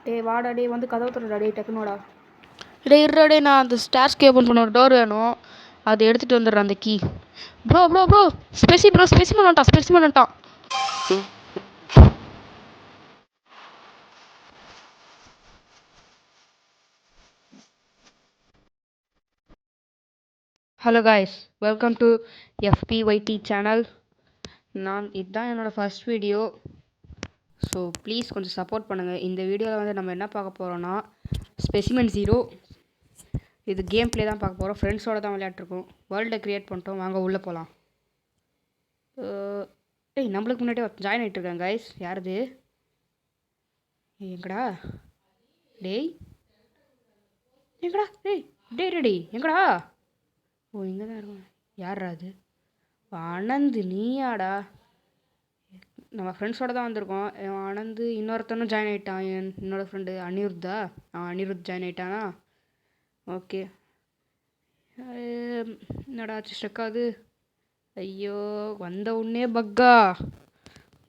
டேய் வாடா டேய் வந்து கதவு திறடா டேய் டக்குனோடா. டேய் இருடா டேய், நான் அந்த ஸ்டேர்ஸ்க்கு ஓப்பன் பண்ண ஒரு டோர் வேணும், அதை எடுத்துகிட்டு வந்துடுறேன் அந்த கீ. ப்ரோ ஸ்பெசிமன் வந்துட்டான். Hello guys, welcome to FPYT channel. இதுதான் என்னோடய ஃபர்ஸ்ட் வீடியோ. ஸோ ப்ளீஸ் கொஞ்சம் சப்போர்ட் பண்ணுங்கள். இந்த வீடியோவில் வந்து நம்ம என்ன பார்க்க போகிறோன்னா ஸ்பெசிமென் 0. இது கேம் ப்ளே தான் பார்க்க போகிறோம். ஃப்ரெண்ட்ஸோடு தான் விளையாட்டுருக்கோம். வேர்ல்டை க்ரியேட் பண்ணிட்டோம், வாங்க உள்ளே போகலாம். டேய் நம்மளுக்கு முன்னாடியே ஜாயின் ஆகிட்டுருக்கேன் காய்ஸ். யார் இது? எங்கடா டேய் எங்கடா? ஓ இங்கே தான் இருக்கும். யாரா அது? அனந்த் நீயாடா? நம்ம ஃப்ரெண்ட்ஸோடு தான் வந்திருக்கோம். அனந்த் இன்னொருத்தனும் ஜாயின் ஆகிட்டான். என்னோடய ஃப்ரெண்டு அனிருத்தா. அனிருத் ஜாயின் ஆகிட்டானா? ஓகே. என்னடா ஸ்ட்ரக்காது? ஐயோ வந்த உடனே பக்கா.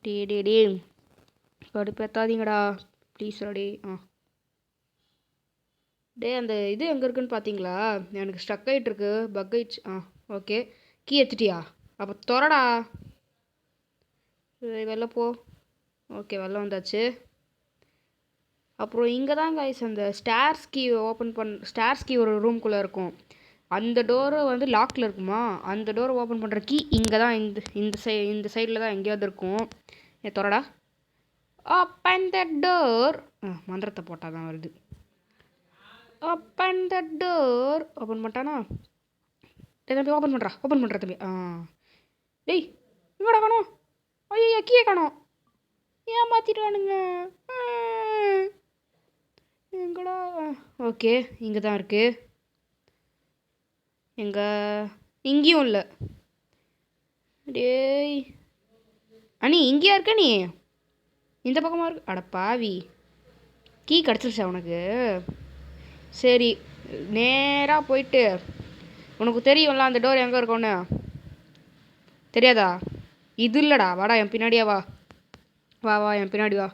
டே கடுப்பேத்தாதீங்கடா ப்ளீஸ்டா டே. டே அந்த இது எங்கே இருக்குன்னு பார்த்தீங்களா? எனக்கு ஸ்ட்ரக் ஆகிட்டுருக்கு, பக் ஆயிடுச்சு. ஓகே. கீ எடுத்துட்டியா? அப்போ திறடா. வெளில போ. ஓகே வெளில வந்தாச்சு. அப்புறம் இங்கே தான் கைஸ் அந்த ஸ்டேர்ஸ் கீ ஒரு ரூம்குள்ளே இருக்கும். அந்த டோரை வந்து லாக்கில் இருக்குமா, அந்த டோரை ஓப்பன் பண்ணுற கீ இங்கே தான், இந்த சைடில் தான் எங்கேயாவது இருக்கும். திறடா. Open the door. மந்திரத்தை போட்டால் தான் வருது. Open the door. ஓப்பன் பண்ணிட்டானா? தம்பி ஓப்பன் பண்ணுற தம்பி. டேய் எங்கடா காணோம்? ஐயோ கீழே காணோம். ஏமாத்திட்டானுங்க. எங்கடா? ஓகே இங்கே தான் இருக்கு. இங்கேயும் இல்லை. டேய் அனி இங்கேயா இருக்க நீ? இந்த பக்கமாக இருக்கு. அட பாவி, கீ கிடச்சிருச்சா உனக்கு? சரி நேராக போயிட்டு, உனக்கு தெரியும்ல அந்த டோர் எங்கே இருக்கும்னு. தெரியாதா? இது இல்லைடா, வாடா என் பின்னாடியே வா. என் பின்னாடி வா.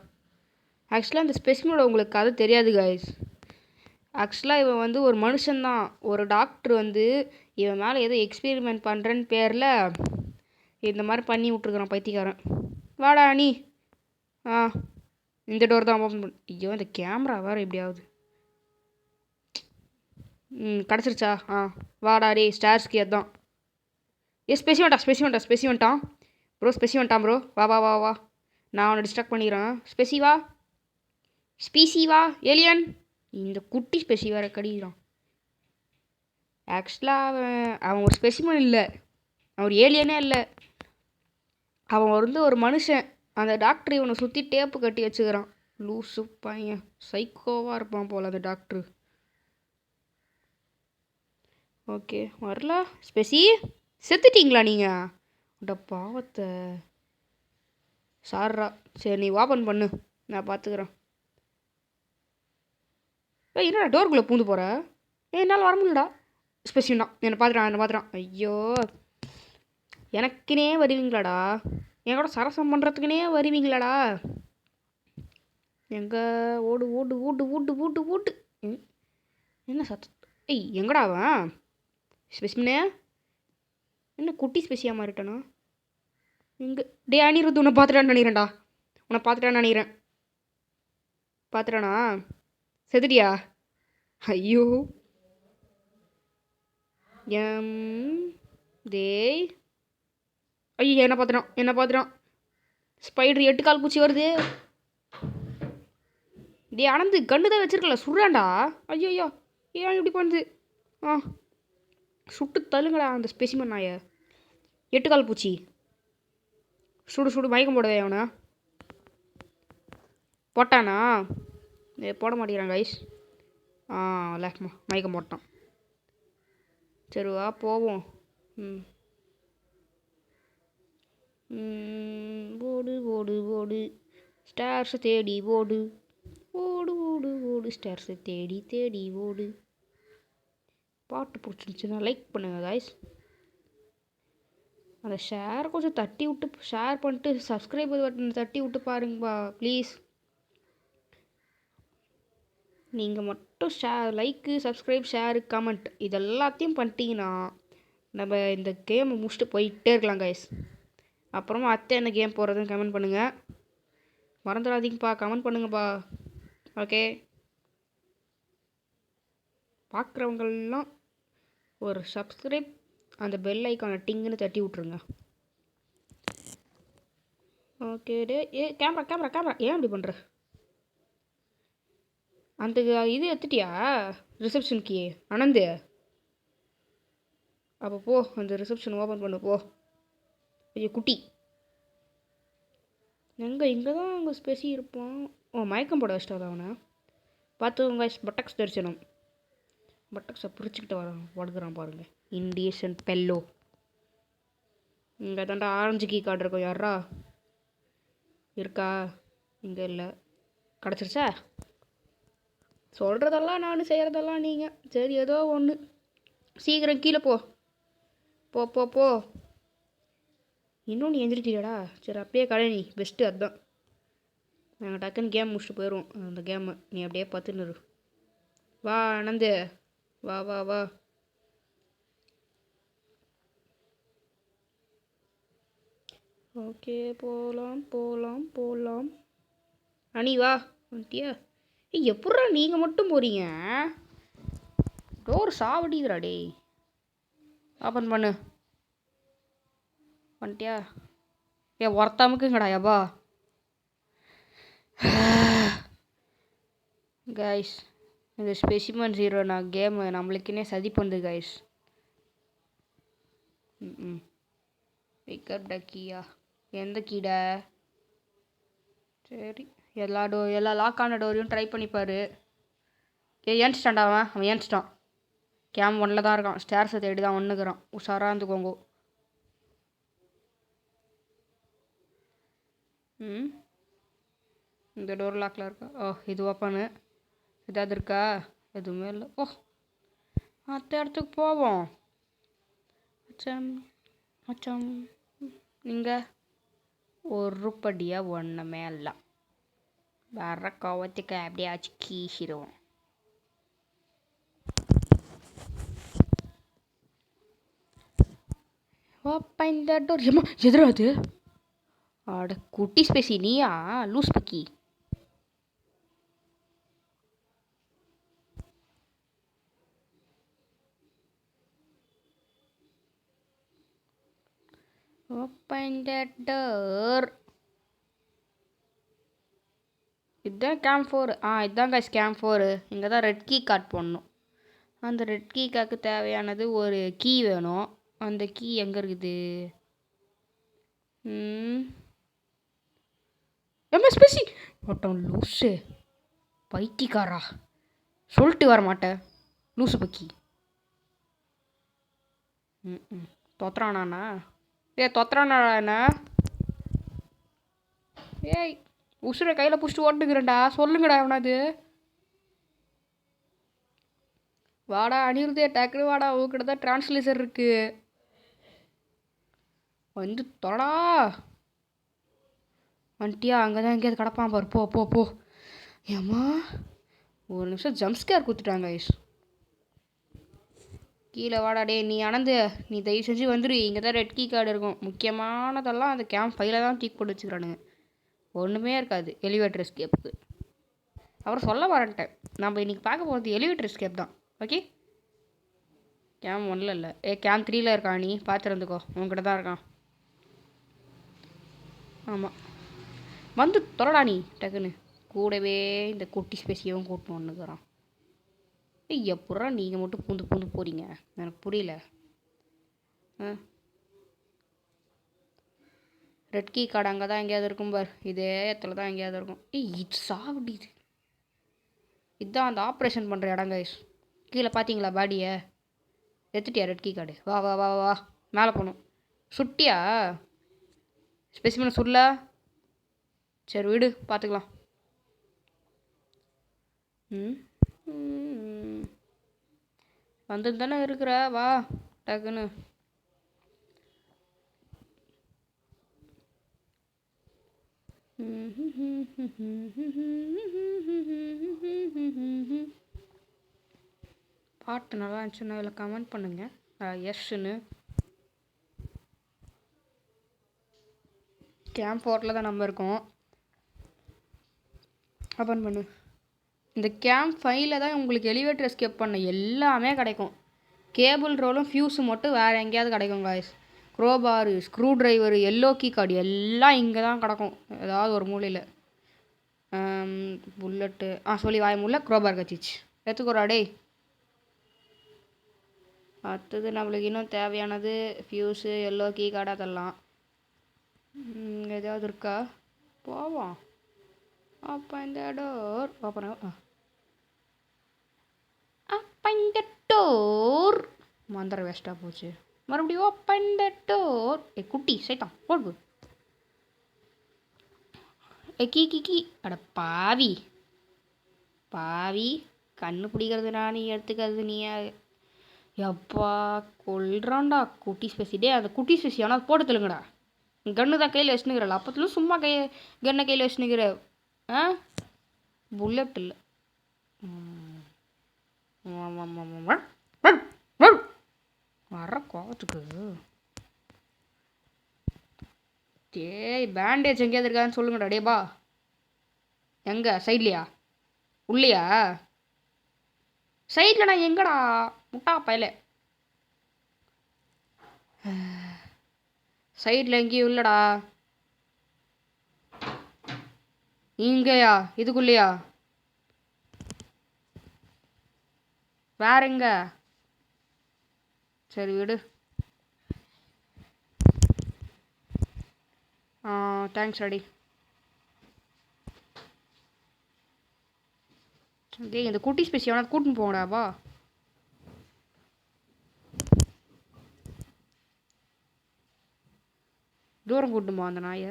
ஆக்சுவலாக அந்த ஸ்பெசிமனோட உங்களுக்கு கதை தெரியாது காய்ஸ். ஆக்சுவலாக இவன் வந்து ஒரு மனுஷன்தான். ஒரு டாக்டர் வந்து இவன் மேலே ஏதோ எக்ஸ்பெரிமெண்ட் பண்ணுறேன்னு பேரில் இந்த மாதிரி பண்ணி விட்ருக்குறான் பைத்தியக்காரன். வாடா நீ. இந்த டோர் தான் ஓப்பன் பண்ண. ஐயோ இந்த கேமரா வேறு எப்படியாவது. கிடச்சிருச்சா? வாடா டே ஸ்டார்ஸ்க்கு அதுதான். ஸ்பெசி வந்துட்டான் ப்ரோ. ப்ரோ வா. நான் அவனை டிஸ்ட்ராக்ட் பண்ணிடுறேன். ஸ்பீசி வா ஏலியன். இந்த குட்டி ஸ்பெசி வேறு கடிக்கிறான். ஆக்சுவலாக அவன் ஒரு ஸ்பெசிமன் இல்லை, அவன் ஒரு ஏலியனே இல்லை. அவன் வந்து ஒரு மனுஷன். அந்த டாக்டர் இவனை சுற்றி டேப்பு கட்டி வச்சுக்கிறான். லூசு பையன், சைக்கோவாக இருப்பான் போல் அந்த டாக்டரு. ஓகே வரல. ஸ்பெசி செத்துட்டிங்களா நீங்கள்? அட பாவத்தை. சார்ரா. சரி நீ ஓப்பன் பண்ணு, நான் பார்த்துக்கிறேன். என்னடா டோருக்குள்ளே பூந்து போகிற? என்னால் வர முடியலடா. ஸ்பெசினா என்னை பார்த்துறான். ஐயோ எனக்குனே வருவீங்களாடா? என் கூட சரசம் பண்ணுறதுக்குனே வருவீங்களாடா? எங்கே? ஓடு. என்ன சத்த? எங்கடா அவன்? ஸ்பெசிமனே என்ன குட்டி ஸ்பெசியாக மாறிட்டானா? எங்கே? டே அனிருத் உன்னை பார்த்துட்டான்னு நினைக்கிறேன். பார்த்துட்டானா? செத்துட்டியா? ஐயோ டேய் ஐயோ என்ன பார்த்துட்டான். ஸ்பைடர் 8 கால் பூச்சி வருது. டே அனந்து கண்டு தான் வச்சிருக்கல, சுடுறான்டா. ஐயோ ஏன் இப்படி பண்ணுது? சுட்டு தள்ளுங்கடா அந்த ஸ்பெசிமன் நாயை. 8 கால் பூச்சி சுடு மயக்கம் போடவே. அவனை போட்டானா? போட மாட்டேங்கிறான் கைஸ். லேக்மா மயக்கம் போட்டான். சரி வா போவோம். ஓடு ஸ்டார்ஸ் தேடி ஓடு. ஸ்டார்ஸ் தேடி ஓடு. பாட்டு பிடிச்சிருந்துச்சுன்னா லைக் பண்ணுங்கள் காய்ஸ். அந்த ஷேர் கொஞ்சம் தட்டி விட்டு ஷேர் பண்ணிட்டு சப்ஸ்கிரைப் பட்டன் தட்டி விட்டு பாருங்கப்பா ப்ளீஸ். நீங்கள் மட்டும் லைக்கு சப்ஸ்கிரைப் ஷேரு கமெண்ட் இது எல்லாத்தையும் பண்ணிட்டீங்கன்னா நம்ம இந்த கேமை முடிச்சுட்டு போயிட்டே இருக்கலாம் கைஸ். அப்புறமா அத்தை என்ன கேம் போடுறதுன்னு கமெண்ட் பண்ணுங்கள். மறந்துடாதீங்கப்பா, கமெண்ட் பண்ணுங்கப்பா. ஓகே, பார்க்குறவங்கெல்லாம் ஒரு சப்ஸ்கிரைப் அந்த பெல் ஐக்கானை டிங்குன்னு தட்டி விட்ருங்க. ஓகே டே கேமரா கேமரா கேமரா ஏன் அப்படி பண்ணுற? அந்த இது எடுத்துட்டியா ரிசப்ஷனுக்கு அனந்து? அப்போ போ, அந்த ரிசப்ஷன் ஓப்பன் பண்ணு போ. ஐயோ குட்டி இங்கே தான் அங்கே ஸ்பெசி இருப்பான். மயக்கம் போட வச்சிட்டா அவனை பார்த்து பட்டக்ஸ் தரிசனம். பட்டக்ஸை பிரிச்சுக்கிட்டு வரான், படுக்கிறான் பாருங்க. Indian bellow. இங்கே தாண்டா ஆரஞ்சு கீ கார்டு இருக்கும். யாரா இருக்கா? இங்கே இல்லை. கிடச்சிருச்சா? சொல்கிறதெல்லாம் நான், செய்கிறதெல்லாம் நீங்கள். சரி ஏதோ ஒன்று. சீக்கிரம் கீழே போ போ போ போ. இன்னும் நீ எந்திரிட்டியாடா? சரி அப்படியே கழனி பெஸ்ட்டு. அதுதான் நாங்கள் டக்குன்னு கேம் முடிச்சுட்டு போயிடுவோம். அந்த கேமை நீ அப்படியே பார்த்துன்னு இரு. வா ஆனந்து, வா வா வா. ஓகே போகலாம் போகலாம் போகலாம். அனி வா வந்துட்டியா? எப்பட்றா நீங்கள் மட்டும் போகிறீங்க? டோர் சாவடிக்கிறா டே. ஓப்பன் பண்ணு. வந்துட்டியா? ஒருத்தமுக்குங்கடா யப்பா. கைஸ் இந்த ஸ்பெசிமன் ஜீரோ நான் கேமு நம்மளுக்குன்னே சதி பண்ணுது கைஸ். பிக்கப் த கீயா? எந்த கீடை? சரி எல்லா லாக்கான டோரையும் ட்ரை பண்ணிப்பார். ஏன்ச்சிட்டான்டா அவன் ஏன்ச்சிட்டான். கேம் ஒன்றில் தான் இருக்கான். ஸ்டேர்ஸை தேடி தான் ஒன்றுக்குறான். உஷாராக இருந்துக்கோங்க. இந்த டோர் லாக்கில் இருக்கா? இது ஓப்பனு. ஏதாவது இருக்கா? எதுவுமே இல்லை. மற்ற இடத்துக்கு போவோம். அச்சம் அச்சம். நீங்கள் ஒரு படியாக ஒன்றுமே இல்லை. வர கோவத்துக்கு அப்படியாச்சும் கீசிடுவோம். Open the door. ஏமா எதிராது? ஆட குட்டி ஸ்பேசி நீயா லூஸ் பக்கி? Open the door. இதுதான் கேம்ப் 4. இதுதான் கைஸ் கேம்ப் 4. இங்கே தான் ரெட் கீ கார்ட் போடணும். அந்த ரெட் கீ கார்டுக்கு தேவையானது ஒரு கீ வேணும். அந்த கீ எங்கே இருக்குது? எம்எஸ்பிசி ஒட்டம் லூஸு பைத்தியக்காரா. சொல்லிட்டு வர மாட்டேன் லூசு பக்கி. தொத்துறானா? தொத்துறானாடா என்ன? ஏய் உசுரை கையில் பிடிச்சிட்டு ஓட்டுக்கிறேன்டா. சொல்லுங்கடா எவனாது. வாடா அனிருதே, டக்குனு வாடா. உங்ககிட்ட தான் டிரான்ஸ்லேஷர் இருக்கு. வந்து தொடா. வந்துட்டியா? அங்கே தான் எங்கேயாவது கிடப்பான் பாரு. போ போ போ. ஏம்மா ஒரு நிமிஷம் ஜம்ப்ஸ்கேர் கொடுத்துட்டாங்க ஐஸ். கீழே வாடா டே. நீ அனந்து, நீ தயவு செஞ்சு வந்துடு. இங்கே தான் ரெட் கீ கார்டு இருக்கும். முக்கியமானதெல்லாம் அந்த கேம்ப் ஃபைல தான் தூக்கி போட்டு வச்சுக்கிறானுங்க. ஒன்றுமே இருக்காது எலிவேட்டர் எஸ்கேப்புக்கு. அப்புறம் சொல்ல வரேன்ட்டேன், நம்ம இன்றைக்கி பார்க்க போகிறது எலிவேட்டர் எஸ்கேப் தான். ஓகே, கேம் 1ல் இல்லை. கேம் 3ல் இருக்கான். நீ பார்த்துருந்துக்கோ, உங்ககிட்ட தான் இருக்கான். ஆமாம், வந்து தொலைடா நீ டக்குன்னு. கூடவே இந்த குட்டி ஸ்பேசியவும் கூட்டணும் ஒன்றுக்குறான். எப்பட்றா நீங்கள் மட்டும் பூந்து பூந்து போகிறீங்க? எனக்கு புரியல. ரெட் கீ கார்டு அங்கே தான் எங்கேயாவது இருக்கும் பார். இதே இடத்துல தான் எங்கேயாவது இருக்கும். இது சாப்பிடுது. இதுதான் அந்த ஆப்ரேஷன் பண்ணுற இடம் கைஸ். கீழே பார்த்தீங்களா பாடியை? எடுத்துட்டியா ரெட் கீ கார்டு? வா வா வா வா. மேலே போகணும். சுட்டியா ஸ்பெசிமனை சுடல? சரி விடு, பார்த்துக்கலாம். வந்து தானே இருக்கிற, வா டக்குன்னு. பாட்டு நல்லா இருந்துச்சுன்னா இதில் கமெண்ட் பண்ணுங்கள் எஸ்ன்னு. கேம்ப் 4 தான் நம்ம இருக்கோம். ஓப்பன் பண்ணு. இந்த கேம்ப் 5 தான் உங்களுக்கு எலிவேட்டர் எஸ்கேப் பண்ண எல்லாமே கிடைக்கும். கேபிள் ரோலும் ஃபியூஸு மட்டும் வேறு எங்கேயாவது கிடைக்கும் guys. Crowbar, screwdriver, yellow key card எல்லாம் இங்கே தான் கிடக்கும் ஏதாவது ஒரு மூலையில். புல்லட்டு சொல்லி வாய முடியல. க்ரோபார் கச்சிச்சு எடுத்துக்கோடா டே. அடுத்தது நம்மளுக்கு இன்னும் தேவையானது ஃபியூஸு, எல்லோ கீ கார்டு அதெல்லாம். ஏதாவது இருக்கா? போவோம். அப்போ இந்த door open open the door. மந்திரம் வேஸ்ட்டாக போச்சு. மறுபடியும் ஓப்பன் த டோர். குட்டி சைத்தான் போடு. கீ கீ கீ. அட பாவி பாவி. கண்ணு பிடிக்கிறது நான், எடுத்துக்கிறது நீ. எப்பா கொல்றான்டா குட்டி ஸ்பெசிடே. அந்த குட்டி ஸ்பெசி ஆனால் போட்டு தெலுங்கடா. கன்று தான் கையில் வச்சுனுக்கிறல. அப்போத்துலும் சும்மா கன்னை கையில் வச்சுனுக்கிற. புல்லட் இல்லை. வர கோவத்துக்கு. டேய் பேண்டேஜ் எங்கேயாவது இருக்கான்னு சொல்லுங்கடா டே பா. எங்கே? சைட்லையா? உள்ளையா? சைடில் நான் எங்கடா முட்டா பயல? சைடில் எங்கேயும் இல்லைடா. இங்கேயா? இதுக்குள்ளேயா? வேற எங்க? சரி விடு. Thanks ready. டேய் இந்த குட்டி ஸ்பெசி அவனை கூட்டின்னு போங்கடாப்பா. தூரம் கூட்டுமா அந்த நாயை.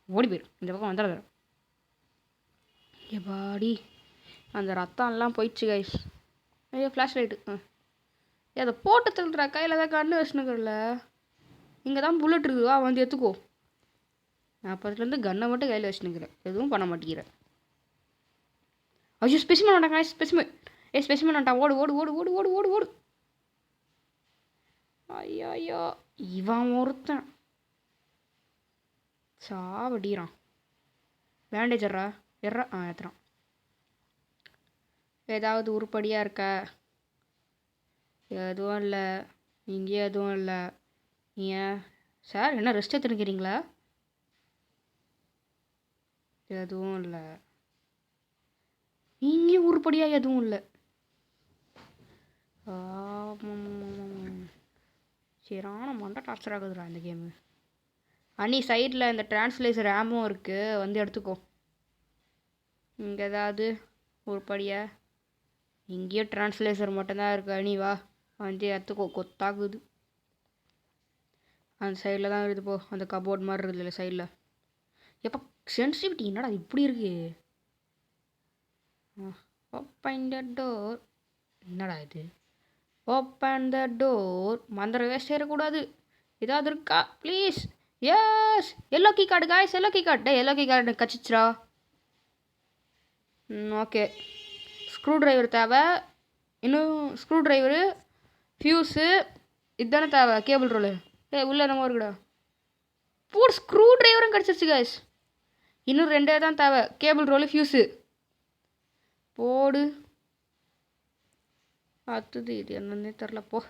ஓடி போயிரு. இந்த பக்கம் வந்துடாத. பாடி அந்த ரத்தம்லாம் போயிடுச்சு கைஸ். ஐயோ ஃப்ளாஷ் லைட்டு. அதை போட்டு தள்ளுறா. கையில் தான் கண்ணு வச்சுனுக்குறல. இங்கே தான் புல்லட் இருக்குவா வந்து எடுத்துக்கோ. நான் அப்போதுலேருந்து கன்னை மட்டும் கையில் வச்சுனுக்கிறேன். எதுவும் பண்ண மாட்டேங்கிறேன். ஐயோ ஸ்பெசிமன் வேண்டாம் காய்ஸ். ஸ்பெசிமன் வேண்டாம். ஓடு ஓடு ஓடு ஓடு ஓடு ஓடு ஓடு. ஐயோ இவன் ஒருத்தன் சாவடிறான். பேண்டேஜ் எறா ஏற்றுறான். ஏதாவது உருப்படியாக இருக்கா? எதுவும் இல்லை. இங்கேயும் எதுவும் இல்லை. ஏன் சார் என்ன ரெஸ்ட் எடுத்துருக்கிறீங்களா? எதுவும் இல்லை. இங்கேயும் உருப்படியாக எதுவும் இல்லை. சரியான மண்டை டார்ச்சர் ஆகுதுடா இந்த கேமு. அனி சைடில் இந்த டிரான்ஸ்லேசர் ஆமும் இருக்குது. வந்து எடுத்துக்கோ. இங்கே ஏதாவது உருப்படியாக? இங்கேயும் டிரான்ஸ்லேசர் மட்டும்தான் இருக்குது. அனி வா வந்து எடுத்துக்கோ. கொத்தாக்குது. அந்த சைடில் தான் இருக்குது. போ அந்த கபோர்ட் மாதிரி இருக்குது இல்லை சைடில். எப்போ சென்சிட்டிவிட்டி என்னடா இப்படி இருக்கு? Open the door. என்னடா இது? Open the door. மந்திர வேஸ்ட் செய்யக்கூடாது. ஏதாவது இருக்கா please? Yes yellow key card guys. Yellow key card. டே எல்லோ கீ கார்டு கச்சிச்சிரா. ஓகே ஸ்க்ரூ ட்ரைவர் தேவை. இன்னும் ஸ்க்ரூ ட்ரைவரு, ஃபியூஸு இதுதானே தேவை. கேபிள் ரோலு உள்ளே என்னமோ இருக்குடா. போடு. ஸ்க்ரூ ட்ரைவரும் கிடச்சிருச்சு காய்ஸ். இன்னும் 2 தான் தேவை. கேபிள் ரோலு, ஃபியூஸு போடு. அடுத்தது இது என்னன்னே தெரில. போ.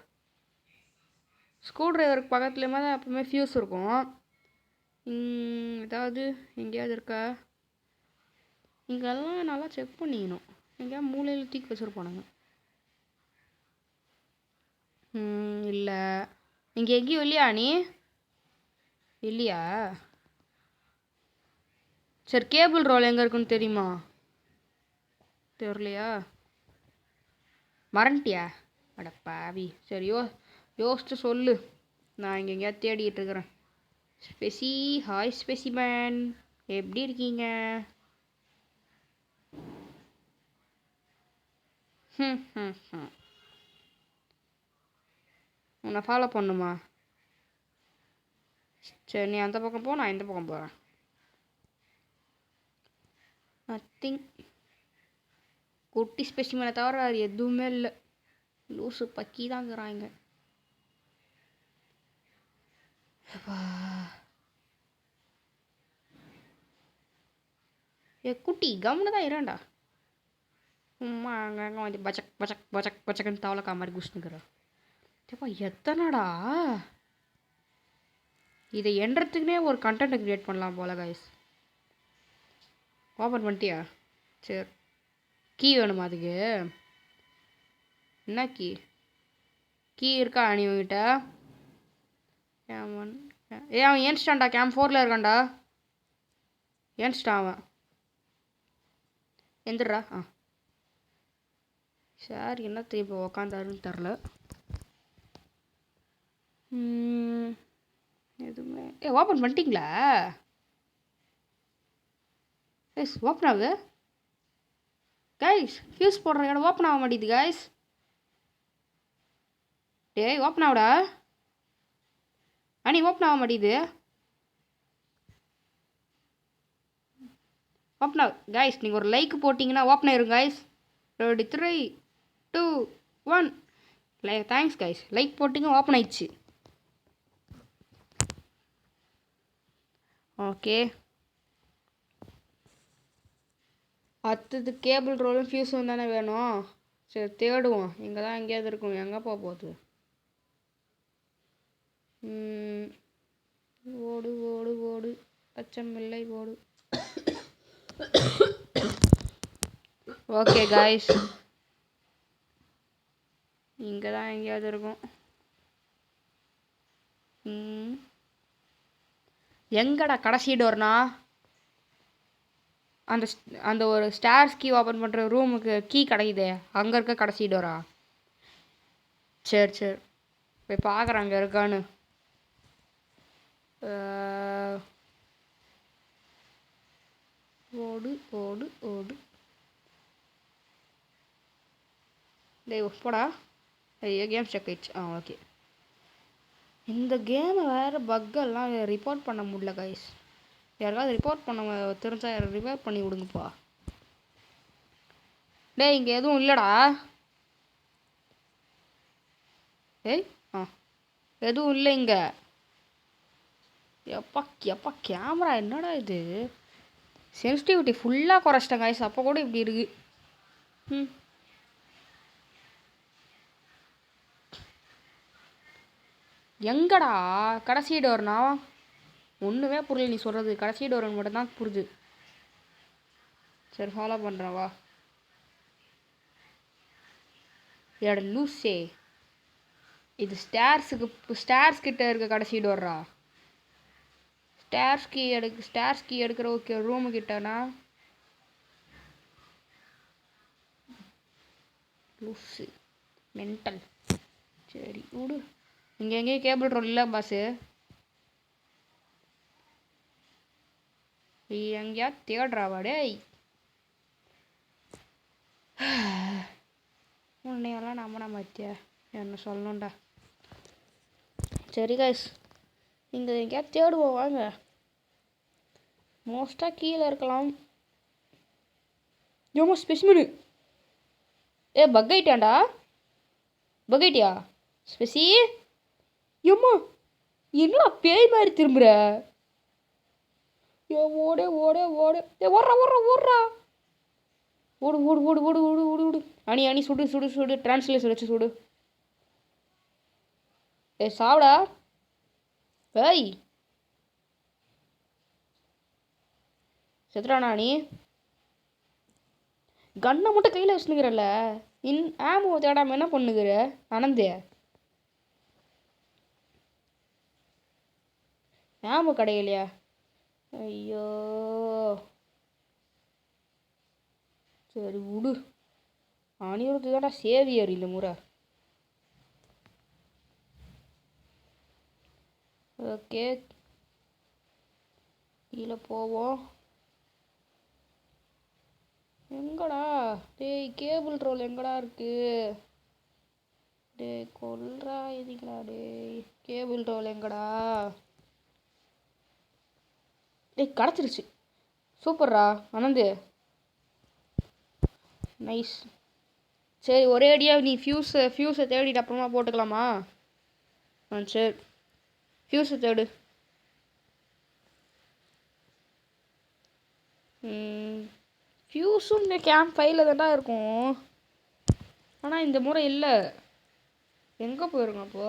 ஸ்க்ரூ ட்ரைவருக்கு பக்கத்துலேயுமே தான் எப்பவுமே ஃபியூஸ் இருக்கும். ஏதாவது எங்கேயாவது இருக்கா? இங்கெல்லாம் நல்லா செக் பண்ணிக்கணும். எங்கேயா மூலையில் தூக்கி வச்சுருப்பானுங்க. இல்லை இங்கே எங்கேயும் இல்லையா? நீ இல்லையா? சரி கேபிள் ரோல் எங்கே இருக்குன்னு தெரியுமா? தெரியலையா? மறந்துட்டியா? அட பாவி. சரி யோசிச்சு சொல்லு. நான் இங்கே எங்கேயா தேடிட்டு இருக்கிறேன். ஹாய் ஸ்பெசிமேன், எப்படி இருக்கீங்க? உன்னை ஃபாலோ பண்ணுமா? சரி நீ அந்த பக்கம் போ, நான் இந்த பக்கம் போகிறேன். நத்திங். குட்டி ஸ்பெசிமனை தவிர அது எதுவுமே இல்லை. லூசு பக்கி தாங்கிறாங்க. ஏ குட்டி கம்னு தான் இறான்டா. சும்மா அங்கங்கே வந்து பச்சக் பச்சக் பச்சக் பச்சக்குன்னு தவளைக்கா மாதிரி குஷ்ணுக்கிறேன். ஏப்பா எத்தனைடா? இதை எண்றதுக்குனே ஒரு கண்டென்ட் க்ரியேட் பண்ணலாம் போல கைஸ். ஓப்பன் பண்ணிட்டியா? சரி. கீ வேணுமா அதுக்கு? என்ன கீ? கீ இருக்கா நீ உங்ககிட்ட? அவன் ஏன்ஸ்டான்டா. கேம் 4ல் இருக்கான்டா. ஏன்ஸ்டான் அவன். எந்திரா. சார் என்னத்துக்கு இப்போ உக்காந்தாருன்னு தெரில. எதுவுமே ஓப்பன் பண்ணிட்டீங்களா? கைஸ் ஓப்பன் ஆகுது கைஸ். ஃபியூஸ் போடுற இடம் ஓப்பன் ஆக மாட்டேங்குது கைஸ். டேய் ஓப்பன் ஆகுடா. அனி ஓப்பன் ஆக மாட்டேங்குது. ஓப்பன் ஆகு கைஸ். நீங்கள் ஒரு லைக் போட்டிங்கன்னா ஓப்பன் ஆயிரும் கைஸ். 3 2 1 thanks guys. லைக் போட்டிங்க ஓப்பன் ஆயிடுச்சு. ஓகே. அடுத்தது கேபிள் ரோலும் ஃபியூஸும் தானே வேணும். சரி தேடுவோம். இங்கே தான் எங்கேயாவது இருக்கும். எங்கே போக போகுது? ஓடு ஓடு ஓடு அச்சமில்லை ஓடு. ஓகே காய்ஸ், இங்கே தான் எங்கேயாவது இருக்கும். எங்கடா கடைசி டோர்னா? அந்த அந்த ஒரு ஸ்டார்ஸ் கீ ஓப்பன் பண்ணுற ரூமுக்கு கீ கிடைக்குதே, அங்கே இருக்க கடைசி டோரா? சரி சரி போய் பார்க்குறேன் அங்கே இருக்கான்னு. ஓடு ஓடு ஓடு. டேய் போடா. ஐயோ கேம் ஸ்டக் ஆயிடுச்சு. ஓகே. இந்த கேமை வேறு பக்கெல்லாம் ரிப்போர்ட் பண்ண முடியல கைஸ். யாருக்காவது ரிப்போர்ட் பண்ண தெரிஞ்சா ரிப்போர்ட் பண்ணி விடுங்கப்பா. டேய் இங்கே எதுவும் இல்லைடா. ஏய் எதுவும் இல்லை இங்கே. எப்பா எப்பா கேமரா என்னடா இது? சென்சிட்டிவிட்டி ஃபுல்லாக குறைச்சிட்டேன் கைஸ், அப்போ கூட இப்படி இருக்கு. எங்கடா கடைசி டோர்னா? ஒன்றுமே புரியல நீ சொல்கிறது. கடைசி டோர்னு மட்டும்தான் புரியுது. சரி ஃபாலோ பண்ணுறேன் வா. எட லூஸே, இது ஸ்டார்ஸ் கிட்ட இருக்க கடைசி டோர்ரா. ஸ்டார்ஸ் கீ எடுக்கிற ஓகே ரூமு கிட்டனா? Loose mental. சரி விடு. இங்கே எங்கேயும் கேபிள் ரோல் இல்லை பாஸு. எங்கேயா தேடுறாவா? டேய் உன்னையெல்லாம் நம்பின மாத்தியா என்ன சொல்லணும்டா. சரி கைஸ், இங்கே எங்கேயா தேடுவோம் வாங்க. மோஸ்ட்டாக கீழே இருக்கலாம். ஏமா ஸ்பெசிமனு. பக் ஆயிட்டான்டா. பக் ஆயிட்டியா ஸ்பெசி? ஏம்மா என்னடா பேய் மாதிரி திரும்புற? ஓடே ஓடே ஓடே. ஓடுறா ஓடுறா ஓடுறா. ஓடு ஓடு ஓடு ஓடு ஓடு ஓடு ஓடு. அணி சுடு சுடு சுடு. டிரான்ஸ்லேஷன் வச்சு சுடு. சாவுடா. ஏய் செத்துறானா நீ? கன்னை மட்டும் கையில் வச்சுனுக்கிறல்ல, ஆமோ தேடாமல் என்ன பண்ணுகிற அனந்தே? ஆமோ கடையிலையா? ஐயோ சரி விடு. அணியுறுத்து தான்டா சேவியர் இந்த முறை. ஓகே கீழே போவோம். எங்கடா டேய் கேபிள் ரோல் எங்கடா இருக்கு? டேய் கொல்றா இதுங்களா? டேய் கேபிள் ரோல் எங்கடா? டேய் கிடச்சிருச்சு. சூப்பர்ரா அனந்து, நைஸ். சரி ஒரே அடியாக நீ ஃபியூஸை தேடிட்டு அப்புறமா போட்டுக்கலாமா? சரி ஃபியூஸை தேடு. ஃபியூஸும் இந்த கேம்ப் 5ல் தான்டா இருக்கும். ஆனால் இந்த முறை இல்லை. எங்கே போயிருங்க அப்போ?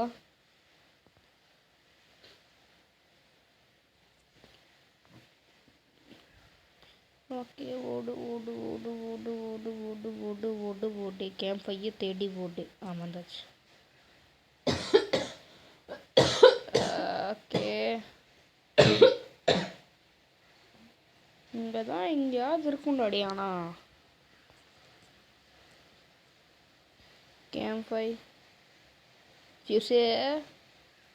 ஓகே ஓடு ஓடு ஓடு ஓடு ஓடு ஓடு ஓடு ஓடு ஓடு கேம்ப் 5 தேடி ஓடு. ஆமாந்தாச்சு. ஓகே இங்கே தான் எங்கேயாவது இருக்கும்டாடி. ஆனால் கேம்ப் 5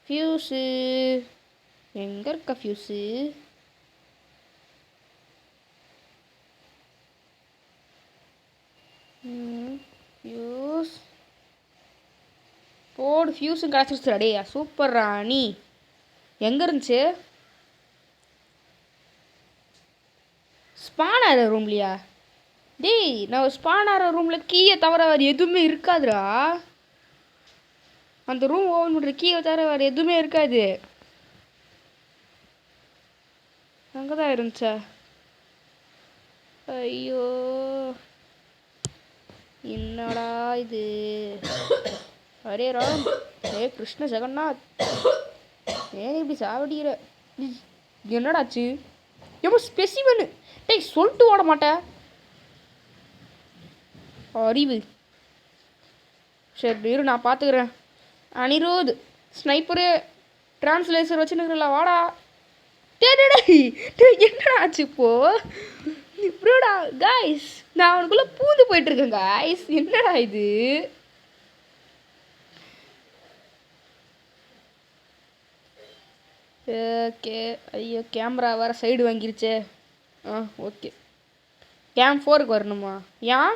ஃபியூஸு எங்கே இருக்க ஃபியூஸு? ஃபியூஸ் போடு. ஃபியூஸும் கிடச்சிருச்சுடா. டே சூப்பர் ராணி. எங்கே இருந்துச்சு? ஸ்பான் ஆகிற ரூம்லையா? டேய் நான் ஸ்பான் ஆகிற ரூமில் கீயை தவிர வேறு எதுவுமே இருக்காதுடா. அந்த ரூம் ஓப்பன் பண்ணுற கீயை தவிர வேறு எதுவுமே இருக்காது. அங்கே தான் இருந்துச்சா? ஐயோ என்னடா இது? அரே ராம், ஏ கிருஷ்ண ஜெகநாத், ஏன் இப்படி சாவடிக்கிற? என்னடாச்சு? எவ்வளோ ஸ்பெசிமனு? டேய் சொல்லிட்டு ஓட மாட்டேன் அறிவு. சரி இரு நான் பார்த்துக்கிறேன். அனிருத் ஸ்னைப்பரு டிரான்ஸ்லேசர் வச்சுன்னுக்குறல வாடா. என்னடா ஆச்சு இப்போ? இப்படா காய்ஸ் நான் அவனுக்குள்ளே பூந்து போயிட்டுருக்கேன் காய்ஸ். என்னடா இது? ஓகே ஐயோ கேமரா வேறு சைடு வாங்கிருச்சே. ஓகே கேம்ப் 4க்கு வரணுமா? ஏன்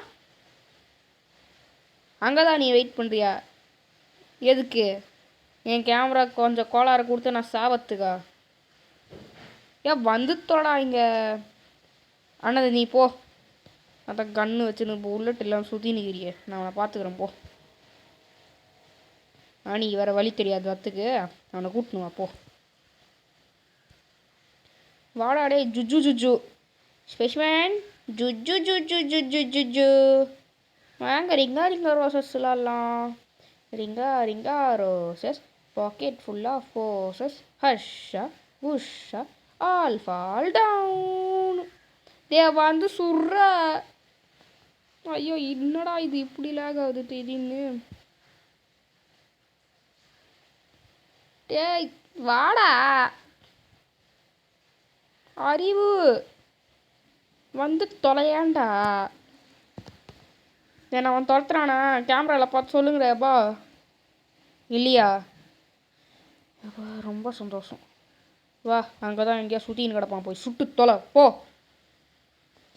அங்கே தான் நீ வெயிட் பண்ணுறியா? எதுக்கு? என் கேமரா கொஞ்சம் கோளாறு கொடுத்து நான் சாவத்துக்கா? ஏன் வந்துத்தோடா இங்கே. அண்ணது நீ போ. அதான் கன்று வச்சுன்னு இப்போ உள்ளட்டு இல்லாமல் சுற்றி நிற்கிறியே. நான் அவனை பார்த்துக்கிறேன் போ. நீ வேறு வழி தெரியாது வத்துக்கு. அவனை கூட்டணுவா போ. வாடாடே ஜுஜு ஜுஜு ஸ்பெஷ்மேன் ஜுஜு ஜுஜு ஜுஜு ஜுஜு வாங்க ரிங்கா ரிங்கா ரோசஸ் விளாட்லாம். Ring a ring a roses pocket full of posies hush a hush a all fall down. டே வந்து சுர்ற. ஐயோ என்னடா இது இப்படி லேக் ஆகுது திடீர்னு? டேய் வாடா அறிவு வந்து தொலையாண்டா. ஏன்னா அவன் துரத்துறானா? கேமராவில் பார்த்து சொல்லுங்கடாப்பா. இல்லையா? அப்பா ரொம்ப சந்தோஷம். வா அங்கே தான் எங்கேயா சுற்றின்னு கிடப்பான். போய் சுட்டு தொலை போ.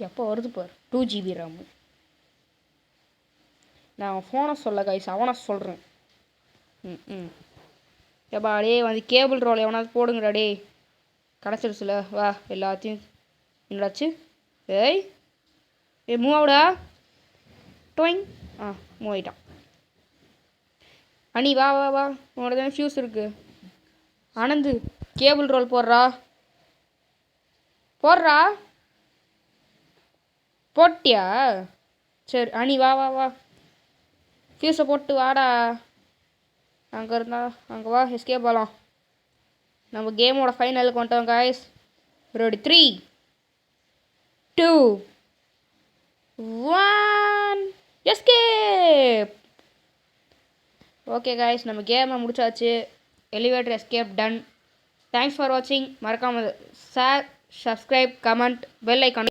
எப்போ வருது பார் 2 GB RAM. நான் அவன் ஃபோனை சொல்ல கைஸ் அவனை சொல்கிறேன். ஏப்பா டே வந்து கேபிள் ரோல் எவனாவது போடுங்கடா. டே கிடச்சிருச்சுல வா எல்லாத்தையும். என்னடாச்சு? ஏய் மூவ் ஆகுடா. டோயிங் மூவ் ஆகிட்டான். அனி வா வா வா உன்னோட தானே ஃபியூஸ் இருக்குது. ஆனந்து கேபிள் ரோல் போடுறா. போட்டியா? சரி அனி வா வா வா ஃபியூஸை போட்டு வாடா. அங்கே இருந்தா அங்கே வா எஸ்கேப் ஆகலாம். நம்ம கேமோட ஃபைனலுக்கு வந்துட்டோம் guys. Ready 3 2 1 escape. Okay guys நம்ம கேமை முடிச்சாச்சு. Elevator escape done. Thanks for வாட்சிங். மறக்காமல் share subscribe comment bell icon